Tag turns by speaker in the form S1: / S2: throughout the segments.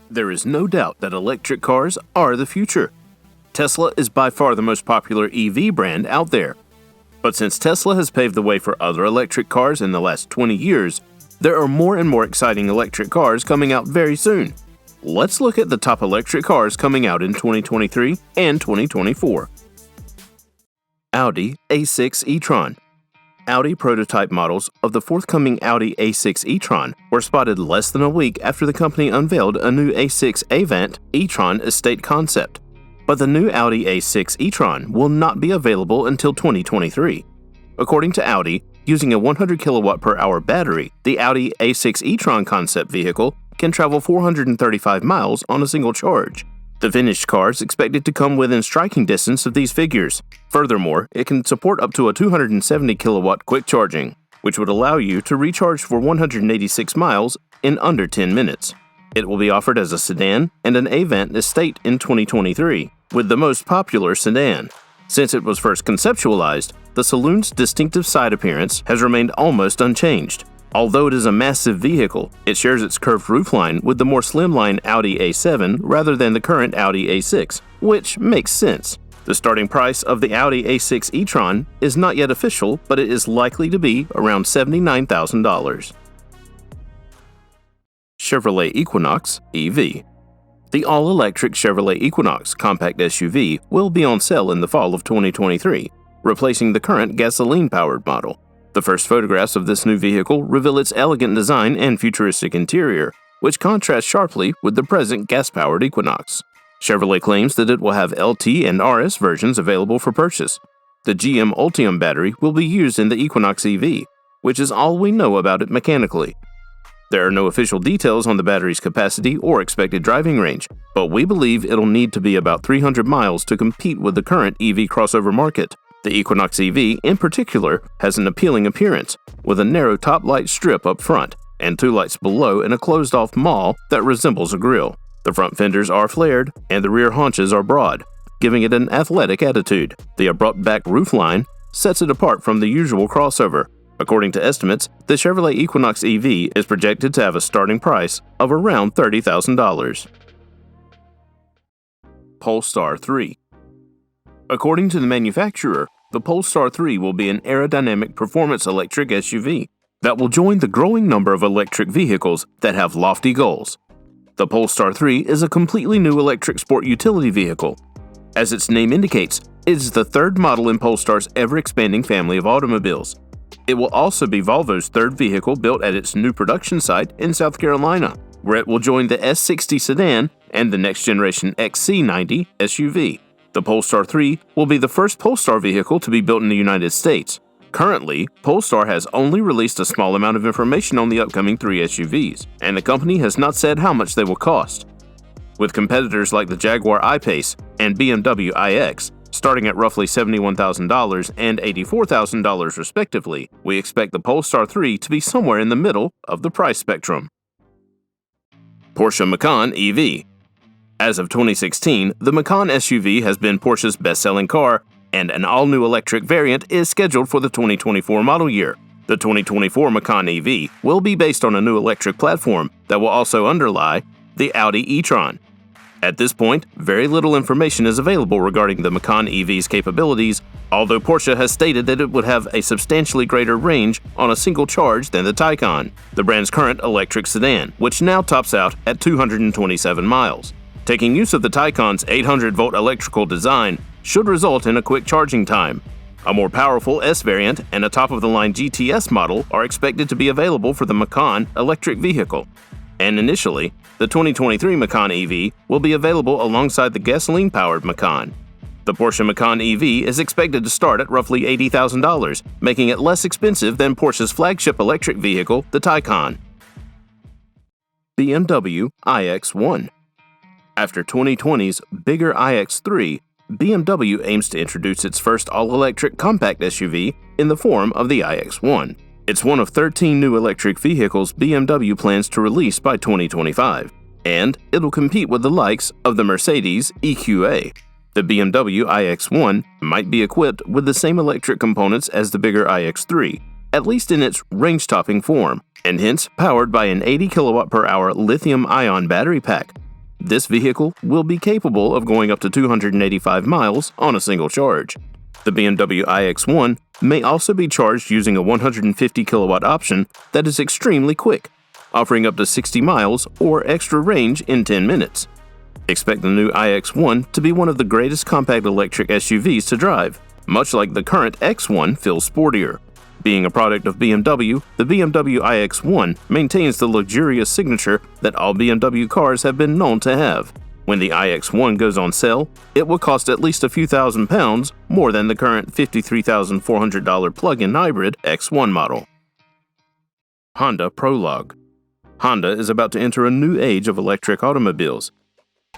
S1: There is no doubt that electric cars are the future. Tesla is by far the most popular EV brand out there. But since Tesla has paved the way for other electric cars in the last 20 years, there are more and more exciting electric cars coming out very soon. Let's look at the top electric cars coming out in 2023 and 2024. Audi A6 e-tron. Audi prototype models of the forthcoming Audi A6 e-tron were spotted less than a week after the company unveiled a new A6 Avant e-tron estate concept. But the new Audi A6 e-tron will not be available until 2023. According to Audi, using a 100 kilowatt per hour battery, the Audi A6 e-tron concept vehicle can travel 435 miles on a single charge. The finished car is expected to come within striking distance of these figures. Furthermore, it can support up to a 270 kilowatt quick charging, which would allow you to recharge for 186 miles in under 10 minutes. It will be offered as a sedan and an Avant estate in 2023, with the most popular sedan. Since it was first conceptualized, the saloon's distinctive side appearance has remained almost unchanged. Although it is a massive vehicle, it shares its curved roofline with the more slimline Audi A7 rather than the current Audi A6, which makes sense. The starting price of the Audi A6 e-tron is not yet official, but it is likely to be around $79,000. Chevrolet Equinox EV. The all-electric Chevrolet Equinox compact SUV will be on sale in the fall of 2023, replacing the current gasoline-powered model. The first photographs of this new vehicle reveal its elegant design and futuristic interior, which contrasts sharply with the present gas-powered Equinox. Chevrolet claims that it will have LT and RS versions available for purchase. The GM Ultium battery will be used in the Equinox EV, which is all we know about it mechanically. There are no official details on the battery's capacity or expected driving range, but we believe it'll need to be about 300 miles to compete with the current EV crossover market. The Equinox EV, in particular, has an appealing appearance, with a narrow top light strip up front and two lights below in a closed-off maw that resembles a grille. The front fenders are flared, and the rear haunches are broad, giving it an athletic attitude. The abrupt back roofline sets it apart from the usual crossover. According to estimates, the Chevrolet Equinox EV is projected to have a starting price of around $30,000. Polestar 3. According to the manufacturer, the Polestar 3 will be an aerodynamic performance electric SUV that will join the growing number of electric vehicles that have lofty goals. The Polestar 3 is a completely new electric sport utility vehicle. As its name indicates, it is the third model in Polestar's ever-expanding family of automobiles. It will also be Volvo's third vehicle built at its new production site in South Carolina, where it will join the S60 sedan and the next-generation XC90 SUV. The Polestar 3 will be the first Polestar vehicle to be built in the United States. Currently, Polestar has only released a small amount of information on the upcoming three SUVs, and the company has not said how much they will cost. With competitors like the Jaguar I-Pace and BMW iX starting at roughly $71,000 and $84,000 respectively, we expect the Polestar 3 to be somewhere in the middle of the price spectrum. Porsche Macan EV. As of 2016, the Macan SUV has been Porsche's best-selling car, and an all-new electric variant is scheduled for the 2024 model year. The 2024 Macan EV will be based on a new electric platform that will also underlie the Audi e-tron. At this point, very little information is available regarding the Macan EV's capabilities, although Porsche has stated that it would have a substantially greater range on a single charge than the Taycan, the brand's current electric sedan, which now tops out at 227 miles. Taking use of the Taycan's 800-volt electrical design should result in a quick charging time. A more powerful S variant and a top-of-the-line GTS model are expected to be available for the Macan electric vehicle. And initially, the 2023 Macan EV will be available alongside the gasoline-powered Macan. The Porsche Macan EV is expected to start at roughly $80,000, making it less expensive than Porsche's flagship electric vehicle, the Taycan. BMW iX1. After 2020's bigger iX3, BMW aims to introduce its first all-electric compact SUV in the form of the iX1. It's one of 13 new electric vehicles BMW plans to release by 2025, and it'll compete with the likes of the Mercedes EQA. The BMW iX1 might be equipped with the same electric components as the bigger iX3, at least in its range-topping form, and hence powered by an 80 kWh lithium-ion battery pack. This vehicle will be capable of going up to 285 miles on a single charge. The BMW iX1 may also be charged using a 150 kilowatt option that is extremely quick, offering up to 60 miles or extra range in 10 minutes. Expect the new iX1 to be one of the greatest compact electric SUVs to drive, much like the current X1 feels sportier. Being a product of BMW, the BMW iX1 maintains the luxurious signature that all BMW cars have been known to have. When the iX1 goes on sale, it will cost at least a few £1,000s more than the current $53,400 plug-in hybrid X1 model. Honda PROLOGUE. Honda is about to enter a new age of electric automobiles,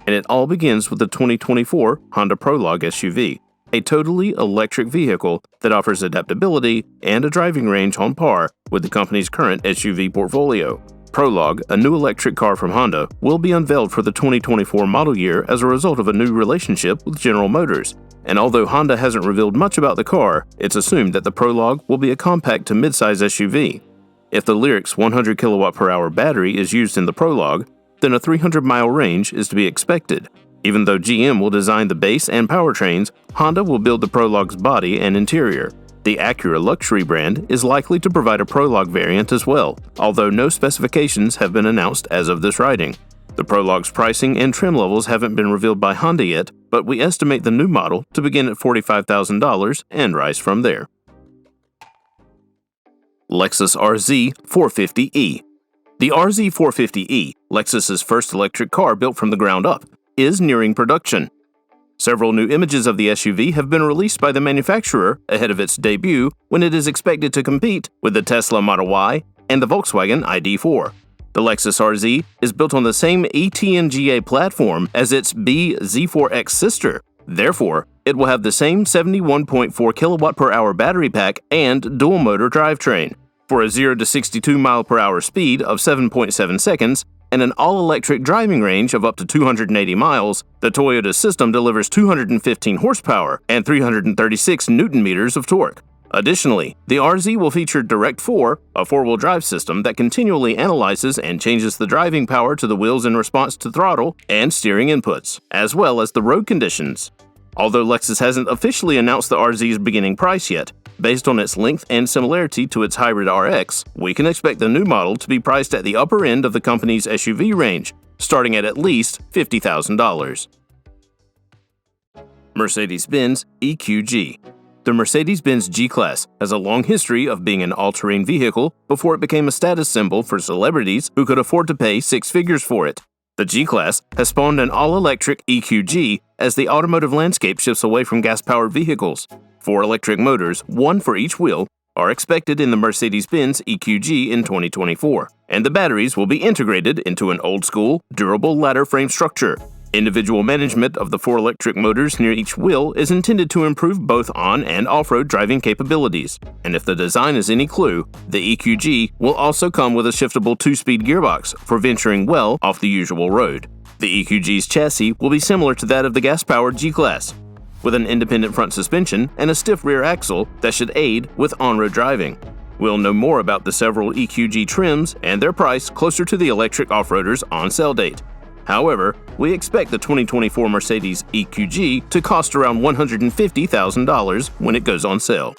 S1: and it all begins with the 2024 Honda PROLOGUE SUV, a totally electric vehicle that offers adaptability and a driving range on par with the company's current SUV portfolio. PROLOGUE, a new electric car from Honda, will be unveiled for the 2024 model year as a result of a new relationship with General Motors. And although Honda hasn't revealed much about the car, it's assumed that the PROLOGUE will be a compact to midsize SUV. If the LEXUS 100 kWh battery is used in the PROLOGUE, then a 300-mile range is to be expected. Even though GM will design the base and powertrains, Honda will build the PROLOGUE's body and interior. The Acura luxury brand is likely to provide a PROLOGUE variant as well, although no specifications have been announced as of this writing. The PROLOGUE's pricing and trim levels haven't been revealed by Honda yet, but we estimate the new model to begin at $45,000 and rise from there. Lexus RZ 450e. The RZ 450e, Lexus's first electric car built from the ground up, is nearing production. Several new images of the SUV have been released by the manufacturer ahead of its debut, when it is expected to compete with the Tesla Model Y and the Volkswagen ID.4. The Lexus RZ is built on the same ETNGA platform as its Z4X sister. Therefore, it will have the same 71.4 kWh battery pack and dual-motor drivetrain. For a 0 to 62 mph speed of 7.7 seconds and an all-electric driving range of up to 280 miles, the Toyota system delivers 215 horsepower and 336 Nm of torque. Additionally, the RZ will feature Direct4, a four-wheel drive system that continually analyzes and changes the driving power to the wheels in response to throttle and steering inputs, as well as the road conditions. Although Lexus hasn't officially announced the RZ's beginning price yet, based on its length and similarity to its hybrid RX, we can expect the new model to be priced at the upper end of the company's SUV range, starting at least $50,000. Mercedes-Benz EQG. The Mercedes-Benz G-Class has a long history of being an all-terrain vehicle before it became a status symbol for celebrities who could afford to pay six figures for it. The G-Class has spawned an all-electric EQG as the automotive landscape shifts away from gas-powered vehicles. 4 electric motors, one for each wheel, are expected in the Mercedes-Benz EQG in 2024, and the batteries will be integrated into an old-school, durable ladder frame structure. Individual management of the 4 electric motors near each wheel is intended to improve both on- and off-road driving capabilities. And if the design is any clue, the EQG will also come with a shiftable 2-speed gearbox for venturing well off the usual road. The EQG's chassis will be similar to that of the gas-powered G-Class, with an independent front suspension and a stiff rear axle that should aid with on-road driving. We'll know more about the several EQG trims and their price closer to the electric off-roaders on sale date. However, we expect the 2024 Mercedes EQG to cost around $150,000 when it goes on sale.